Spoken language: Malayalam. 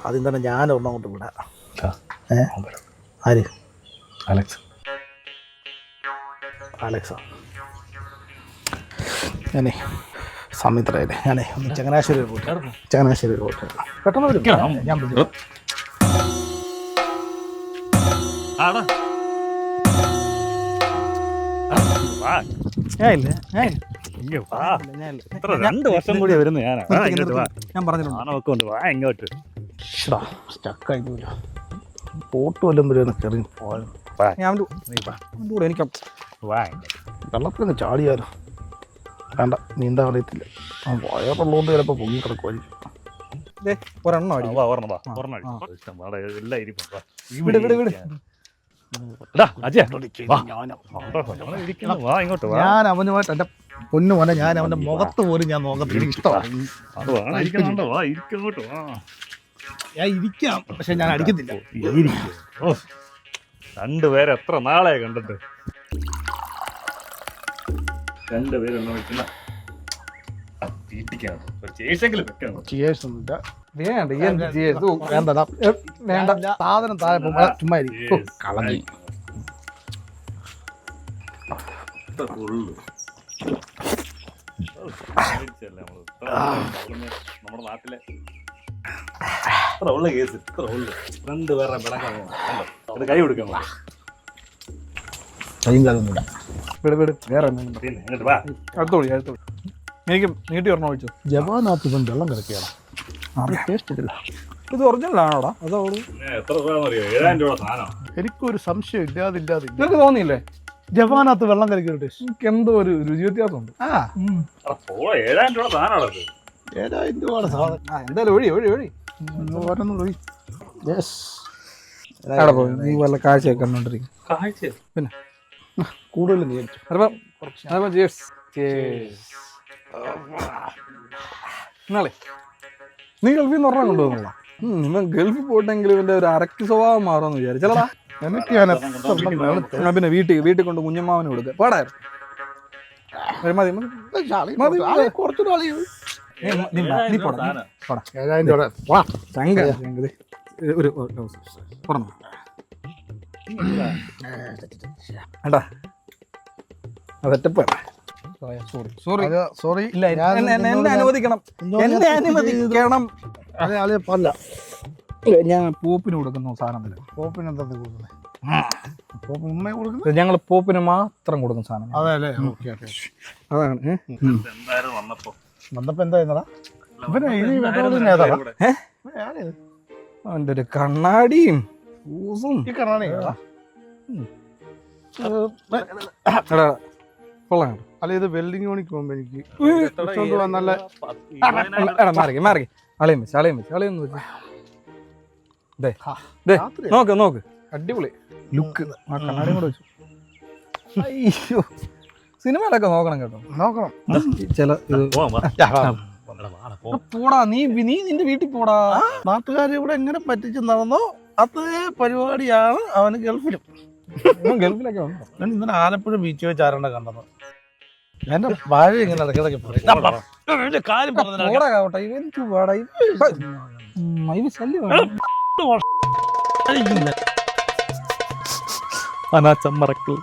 ആദ്യം തന്നെ ഞാൻ ഒരെണ്ണം അങ്ങോട്ട് വിടാം. ആര്? അലക്സ. ഞാനേ സമിത്രല്ലേ, ഞാനേ ഒന്ന് ചങ്ങനാശ്ശേരി പോയിട്ട് പെട്ടെന്ന് വരും. ഞാൻ പോട്ട് വല്ലതും വരുമെന്ന് കയറി പോയാലും എനിക്ക് വെള്ളത്തിലൊന്ന് ചാടിയാലോ. വേണ്ട, നീന്താൻ അറിയത്തില്ല. വയറുള്ളതുകൊണ്ട് ചിലപ്പോൾ പൊങ്ങി കിടക്കുമായിരിക്കും. ഒരെണ്ണം ഞാൻ അവനുമായിട്ട് എൻ്റെ പൊന്നു പോലെ ഞാൻ അവൻ്റെ മുഖത്ത് പോലും ഞാൻ നോക്കത്തില്ല. ഇഷ്ടമാണ് ഞാൻ ഇരിക്കാം, പക്ഷെ ഞാൻ അടിക്കത്തില്ല. രണ്ടുപേരെ എത്ര നാളെ കണ്ടിട്ട്. രണ്ടുപേരും വേണ്ട, സാധനം താഴെ ചുമ്മാ കളഞ്ഞു. നമ്മുടെ നാട്ടിലെ ഇത്ര ഉള്ള കേസ്, ഇത്ര ഉള്ളു. രണ്ടുപേരുടെ വിളക്കാൻ കൈ കൊടുക്കാൻ എനിക്ക് നീട്ടി ഒരെണ്ണം ഒഴിച്ചു. ജവാനകത്ത് ഇപ്പം വെള്ളം കിടക്കുകയാണ്. ഇത് ഒറിജിനലാണോടാ? അതോ എത്ര രൂപ? 7,000 രൂപ സാധനം. എനിക്കൊരു സംശയം ഇല്ലാതില്ല. നിനക്ക് തോന്നിയില്ലേ ജവാനകത്ത് വെള്ളം കലക്കിയിട്ട്? എനിക്ക് എന്തോ ഒരു രുചി വ്യത്യാസമുണ്ട്. 7,000 രൂപ സാധനമാണ്. 7,000 രൂപയുടെ സാധനം. എന്തായാലും ഒഴി നീ വല്ല കാഴ്ചയൊക്കെ കണ്ടോണ്ടിരിക്കും. പിന്നെ കൂടുതൽ നീ നാളെ നീ ഗൾഫിൽ നിന്ന് ഒരെണ്ണം കൊണ്ടുവന്നുള്ള. ഇവൻ ഗൾഫിൽ പോയിട്ടെങ്കിലും ഇവന്റെ ഒരു അരക്ക് സ്വഭാവം മാറുമെന്ന് വിചാരിച്ചല്ലടാ. എനിക്ക് ഞാൻ പിന്നെ വീട്ടിൽ കൊണ്ട് കുഞ്ഞമ്മാവന് കൊടുക്കുക. പാടായിരുന്നു. കുറച്ചുകൂടെ സോറി. എന്നെ അനുവദിക്കണം. ഞാൻ പോപ്പിന് കൊടുക്കുന്ന സാധനം. പോപ്പിന് എന്താ കൊടുക്കുന്നത്? ഞങ്ങൾ പോപ്പിന് മാത്രം കൊടുക്കുന്ന സാധനം. അതാണ് വന്നപ്പോ എന്താ അവന്റെ ഒരു കണ്ണാടിയും കൊള്ളാം. അല്ല, ഇത് വെൽഡിങ് പണിക്ക് പോകുമ്പോ എനിക്ക് നല്ല മാറി അളയും വെച്ച് നോക്ക് അടിപൊളി ലുക്ക്. ആ കണ്ണാടിയും കൂടെ വെച്ചു. അയ്യോ, സിനിമയിലൊക്കെ നോക്കണം കേട്ടോ, നോക്കണം. ചില പോടാ നീ നിന്റെ വീട്ടിൽ പോടാ. നാട്ടുകാരെ ഇവിടെ എങ്ങനെ പറ്റിച്ച് നടന്നോ അതേ പരിപാടിയാണ് അവന് ഗൾഫിലും. ഗൾഫിലൊക്കെ ഉണ്ടോ? ഞാൻ ഇന്നലെ ആലപ്പുഴ ബീച്ച് വെച്ച് ആരണ്ട കണ്ടത്. എന്റെ ഭാര്യ ഇങ്ങനെ ഇടയ്ക്കിടയ്ക്ക് കാര്യം അനാച്ചമ്മറക്കൽ